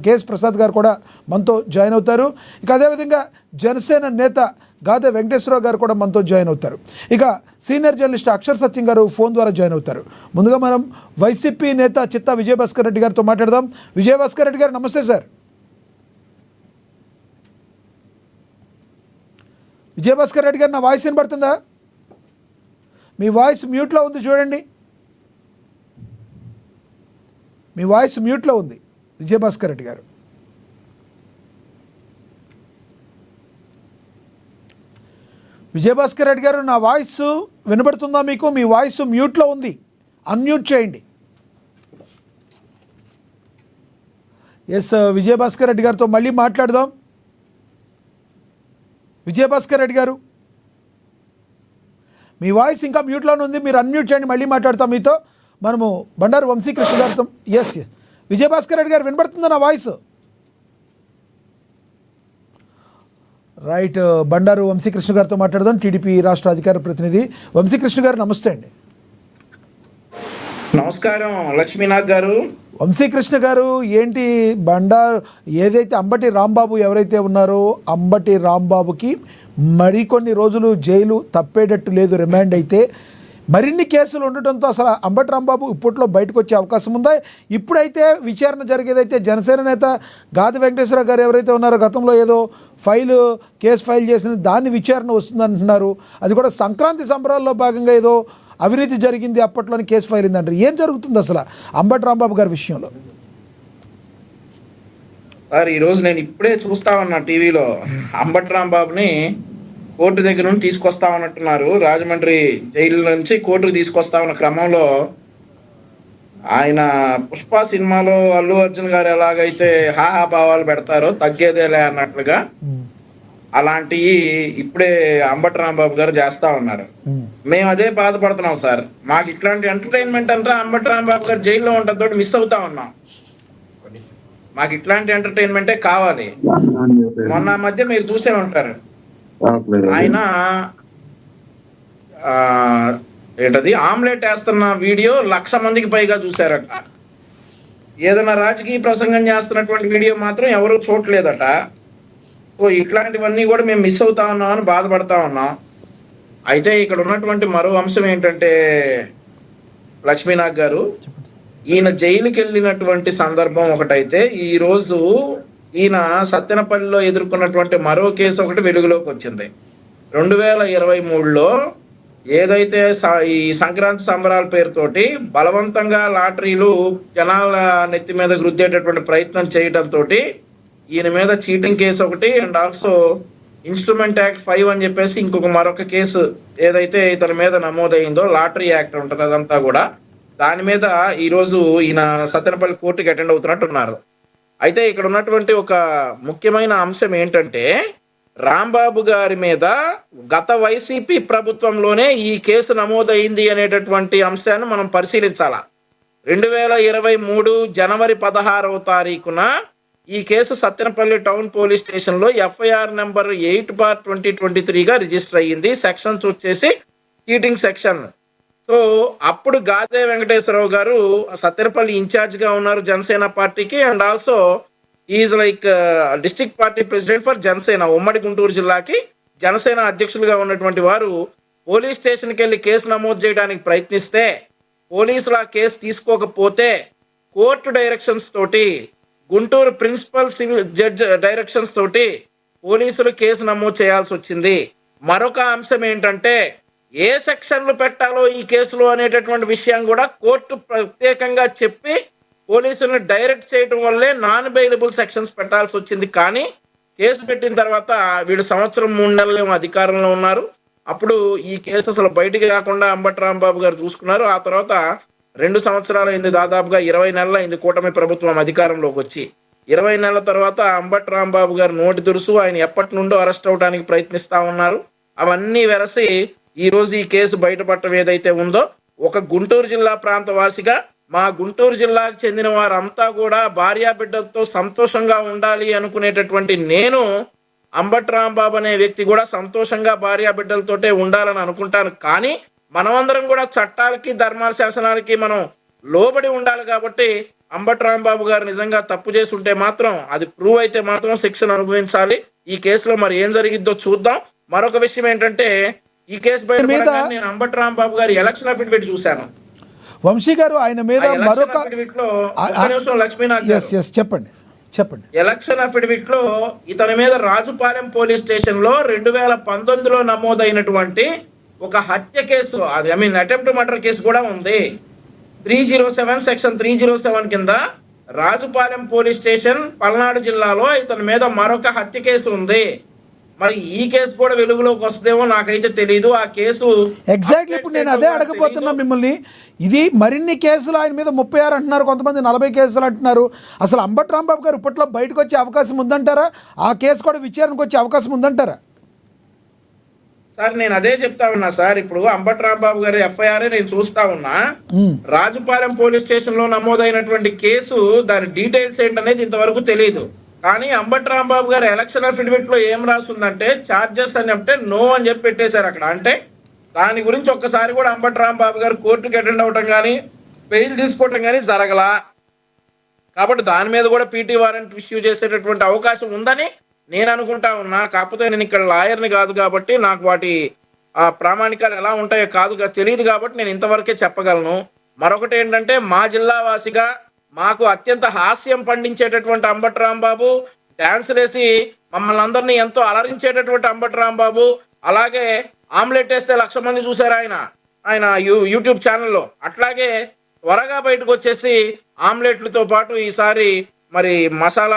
KS Prasad గారు కూడా మనతో జాయిన్ అవుతారు. ఇక అదేవిధంగా జనసేన నేత గాదె వెంకటేశ్వరరావు గారు కూడా మనతో జాయిన్ అవుతారు. ఇక సీనియర్ జర్నలిస్ట్ అక్షర్ సత్యం గారు ఫోన్ ద్వారా జాయిన్ అవుతారు. ముందుగా మనం వైసీపీ నేత చిత్తా విజయభాస్కర్ రెడ్డి గారితో మాట్లాడదాం. విజయభాస్కర్ రెడ్డి గారు నమస్తే సార్. విజయభాస్కర్ రెడ్డి గారు, నా వాయిస్ వినబడుతుందా? మీ వాయిస్ మ్యూట్లో ఉంది, చూడండి. మీ వాయిస్ మ్యూట్లో ఉంది విజయభాస్కర్ రెడ్డి గారు. విజయభాస్కర్ రెడ్డి గారు, నా వాయిస్ వినబడుతుందా మీకు? మీ వాయిస్ మ్యూట్లో ఉంది, అన్మ్యూట్ చేయండి. ఎస్, విజయభాస్కర్ రెడ్డి గారితో మళ్ళీ మాట్లాడదాం. విజయభాస్కర్ రెడ్డి గారు, మీ వాయిస్ ఇంకా మ్యూట్లోనే ఉంది, మీరు అన్మ్యూట్ చేయండి, మళ్ళీ మాట్లాడతాం మీతో. మనము బండారు వంశీకృష్ణ గారితో. ఎస్ విజయభాస్కర్ రెడ్డి గారు, వినబడుతుందా నా వాయిస్? రైట్, బండారు వంశీకృష్ణ గారితో మాట్లాడదాం, టీడీపీ రాష్ట్ర అధికార ప్రతినిధి. వంశీకృష్ణ గారు నమస్తే అండి. నమస్కారం లక్ష్మీనాథ్ గారు. వంశీకృష్ణ గారు, ఏంటి బండారు ఏదైతే అంబటి రాంబాబు ఎవరైతే ఉన్నారో అంబటి రాంబాబుకి మరికొన్ని రోజులు జైలు తప్పేటట్టు లేదు, రిమాండ్ అయితే మరిన్ని కేసులు ఉండటంతో అసలు అంబటి రాంబాబు ఇప్పట్లో బయటకు వచ్చే అవకాశం ఉందా? ఇప్పుడైతే విచారణ జరిగేదైతే జనసేన నేత గాదె వెంకటేశ్వరరావు గారు ఎవరైతే ఉన్నారో గతంలో ఏదో కేసు ఫైల్ చేసిన దాన్ని విచారణ వస్తుందంటున్నారు. అది కూడా సంక్రాంతి సంబరాల్లో భాగంగా ఏదో అవినీతి జరిగింది అప్పట్లోని కేసు ఫైల్ అయిందంటారు. ఏం జరుగుతుంది అసలు అంబటి రాంబాబు గారి విషయంలో? సార్, ఈరోజు నేను ఇప్పుడే చూస్తా ఉన్నా టీవీలో, అంబటి రాంబాబుని కోర్టు దగ్గర నుండి తీసుకొస్తా ఉన్నట్టున్నారు. రాజమండ్రి జైలు నుంచి కోర్టుకు తీసుకొస్తా ఉన్న క్రమంలో ఆయన పుష్ప సినిమాలో అల్లు అర్జున్ గారు ఎలాగైతే హాహాభావాలు పెడతారో తగ్గేదేలే అన్నట్లుగా అలాంటివి ఇప్పుడే అంబటి రాంబాబు గారు చేస్తా ఉన్నారు. మేము అదే బాధపడుతున్నాం సార్. మాకు ఇట్లాంటి ఎంటర్టైన్మెంట్ అంటే అంబటి రాంబాబు గారు జైల్లో ఉండటంతో మిస్ అవుతా ఉన్నాం. మాకు ఇట్లాంటి ఎంటర్టైన్మెంటే కావాలి. మొన్న మధ్య మీరు చూసే ఉంటారు, ఆయన ఏంటది ఆమ్లెట్ వేస్తున్న వీడియో 1,00,000 మందికి పైగా చూశారట. ఏదైనా రాజకీయ ప్రసంగం చేస్తున్నటువంటి వీడియో మాత్రం ఎవరు చూడలేదట. సో ఇట్లాంటివన్నీ కూడా మేము మిస్ అవుతా ఉన్నాం అని బాధపడతా ఉన్నాం. అయితే ఇక్కడ ఉన్నటువంటి మరో అంశం ఏంటంటే లక్ష్మీనాథ్ గారు, ఈయన జైలుకి వెళ్ళినటువంటి సందర్భం ఒకటైతే ఈరోజు ఈయన సత్తెనపల్లిలో ఎదుర్కొన్నటువంటి మరో కేసు ఒకటి వెలుగులోకి వచ్చింది. 2023లో ఏదైతే ఈ సంక్రాంతి సంబరాల పేరుతోటి బలవంతంగా లాటరీలు జనాల నెత్తి మీద గుద్దేటటువంటి ప్రయత్నం చేయడంతో ఈయన మీద చీటింగ్ కేసు ఒకటి అండ్ ఆల్సో ఇన్స్ట్రుమెంట్ యాక్ట్ 5 అని చెప్పేసి మరొక కేసు ఏదైతే ఇతని మీద నమోదైందో, లాటరీ యాక్ట్ ఉంటుంది అదంతా కూడా, దాని మీద ఈరోజు ఈయన సత్తెనపల్లి కోర్టుకి అటెండ్ అవుతున్నట్టున్నారు. అయితే ఇక్కడ ఉన్నటువంటి ఒక ముఖ్యమైన అంశం ఏంటంటే రాంబాబు గారి మీద గత వైసీపీ ప్రభుత్వంలోనే ఈ కేసు నమోదైంది అనేటటువంటి అంశాన్ని మనం పరిశీలించాలా. 2023 జనవరి 16వ తారీఖున ఈ కేసు సత్తెనపల్లి టౌన్ పోలీస్ స్టేషన్లో ఎఫ్ఐఆర్ నెంబర్ 8/2023గా రిజిస్టర్ అయ్యింది. సెక్షన్స్ వచ్చేసి చీటింగ్ సెక్షన్. సో అప్పుడు గాదె వెంకటేశ్వరరావు గారు సత్తెనపల్లి ఇన్ఛార్జ్గా ఉన్నారు జనసేన పార్టీకి, and also is like district party president for Janasena, ఉమ్మడి గుంటూరు జిల్లాకి జనసేన అధ్యక్షులుగా ఉన్నటువంటి వారు పోలీస్ స్టేషన్కి వెళ్ళి కేసు నమోదు చేయడానికి ప్రయత్నిస్తే పోలీసులు ఆ కేసు తీసుకోకపోతే కోర్టు డైరెక్షన్స్ తోటి, Guntur principal civil judge directions తోటి పోలీసులు కేసు నమోదు చేయాల్సి వచ్చింది. మరొక అంశం ఏంటంటే ఏ సెక్షన్లు పెట్టాలో ఈ కేసులో అనేటటువంటి విషయం కూడా కోర్టు ప్రత్యేకంగా చెప్పి పోలీసులను డైరెక్ట్ చేయడం వల్లే నాన్ బెయిలబుల్ సెక్షన్స్ పెట్టాల్సి వచ్చింది. కానీ కేసు పెట్టిన తర్వాత వీళ్ళు 1 సంవత్సరం 3 నెలలు అధికారంలో ఉన్నారు. అప్పుడు ఈ కేసు అసలు బయటికి రాకుండా అంబటి రాంబాబు గారు చూసుకున్నారు. ఆ తర్వాత 2 సంవత్సరాలు అయింది, దాదాపుగా 20 నెలలు అయింది కూటమి ప్రభుత్వం అధికారంలోకి వచ్చి. 20 నెలల తర్వాత అంబటి రాంబాబు గారు నోటి దురుసు, ఆయన ఎప్పటి నుండో అరెస్ట్ అవడానికి ప్రయత్నిస్తా ఉన్నారు. అవన్నీ వెరసి ఈ రోజు ఈ కేసు బయటపడటం ఏదైతే ఉందో, ఒక గుంటూరు జిల్లా ప్రాంతవాసిగా మా గుంటూరు జిల్లాకు చెందిన వారంతా కూడా భార్యాబిడ్డలతో సంతోషంగా ఉండాలి అనుకునేటటువంటి నేను, అంబటి రాంబాబు అనే వ్యక్తి కూడా సంతోషంగా భార్యాబిడ్డలతోటే ఉండాలని అనుకుంటాను. కానీ మనమందరం కూడా చట్టాలకి ధర్మాల శాసనాలకి మనం లోబడి ఉండాలి. కాబట్టి అంబటి రాంబాబు గారు నిజంగా తప్పు చేసి ఉంటే మాత్రం అది ప్రూవ్ అయితే మాత్రం శిక్షను అనుభవించాలి. ఈ కేసులో మరి ఏం జరిగిద్దో చూద్దాం. మరొక విషయం ఏంటంటే ఈ కేసు బయట నేను అంబటి రాంబాబు గారి ఎలక్షన్ అఫిడవిట్ చూశాను. వంశీ గారు ఆయన మీద మరొక లక్ష్మీనాథ్ చెప్పండి చెప్పండి. ఎలక్షన్ అఫిడవిట్ లో ఇతని మీద రాజుపాలెం పోలీస్ స్టేషన్ లో 2019లో నమోదైనటువంటి ఒక హత్య కేసు, అది అటెంప్ట్ మర్డర్ కేసు కూడా ఉంది. 307 సెక్షన్ 307 కింద రాజుపాలెం పోలీస్ స్టేషన్ పల్నాడు జిల్లాలో ఇతని మీద మరొక హత్య కేసు ఉంది. మరి ఈ కేసు కూడా వెలుగులోకి వస్తుందేమో నాకైతే తెలియదు. ఆ కేసు ఎగ్జాక్ట్లీ ఇప్పుడు నేను అదే అడగబోతున్నా మిమ్మల్ని. ఇది మరిన్ని కేసులు ఆయన మీద 36 అంటున్నారు, కొంతమంది 40 కేసులు అంటున్నారు. అసలు అంబటి రాంబాబు గారు ఇప్పట్లో బయటకు వచ్చే అవకాశం ఉందంటారా? ఆ కేసు కూడా విచారణకు వచ్చే అవకాశం ఉందంటారా? సార్ నేను అదే చెప్తా ఉన్నా సార్. ఇప్పుడు అంబటి రాంబాబు గారి ఎఫ్ఐఆర్ నేను చూస్తా ఉన్నా. రాజుపాలెం పోలీస్ స్టేషన్ లో నమోదైనటువంటి కేసు దాని డీటెయిల్స్ ఏంటనేది ఇంతవరకు తెలియదు. కానీ అంబటి రాంబాబు గారి ఎలక్షన్ అఫిడవిట్ లో ఏం రాస్తుందంటే చార్జెస్ అని అంటే నో అని చెప్పి పెట్టేశారు అక్కడ. అంటే దాని గురించి ఒక్కసారి కూడా అంబటి రాంబాబు గారు కోర్టుకి అటెండ్ అవ్వటం కానీ బెయిల్ తీసుకోవటం కానీ జరగలా. కాబట్టి దాని మీద కూడా పీటీ వారెంట్ ఇష్యూ చేసేటటువంటి అవకాశం ఉందని నేను అనుకుంటా ఉన్నా. కాకపోతే నేను ఇక్కడ లాయర్ని కాదు కాబట్టి నాకు వాటి ప్రామాణికాలు ఎలా ఉంటాయో తెలియదు కాబట్టి నేను ఇంతవరకే చెప్పగలను. మరొకటి ఏంటంటే మా జిల్లా వాసిగా మాకు అత్యంత హాస్యం పండించేటటువంటి అంబటి రాంబాబు, డ్యాన్సులు వేసి మమ్మల్ని అందరినీ ఎంతో అలరించేటటువంటి అంబటి రాంబాబు, అలాగే ఆమ్లెట్ వేస్తే 1,00,000 మంది చూశారు ఆయన యూట్యూబ్ ఛానల్లో. అట్లాగే త్వరగా బయటకు వచ్చేసి ఆమ్లెట్లతో పాటు ఈసారి మరి మసాలా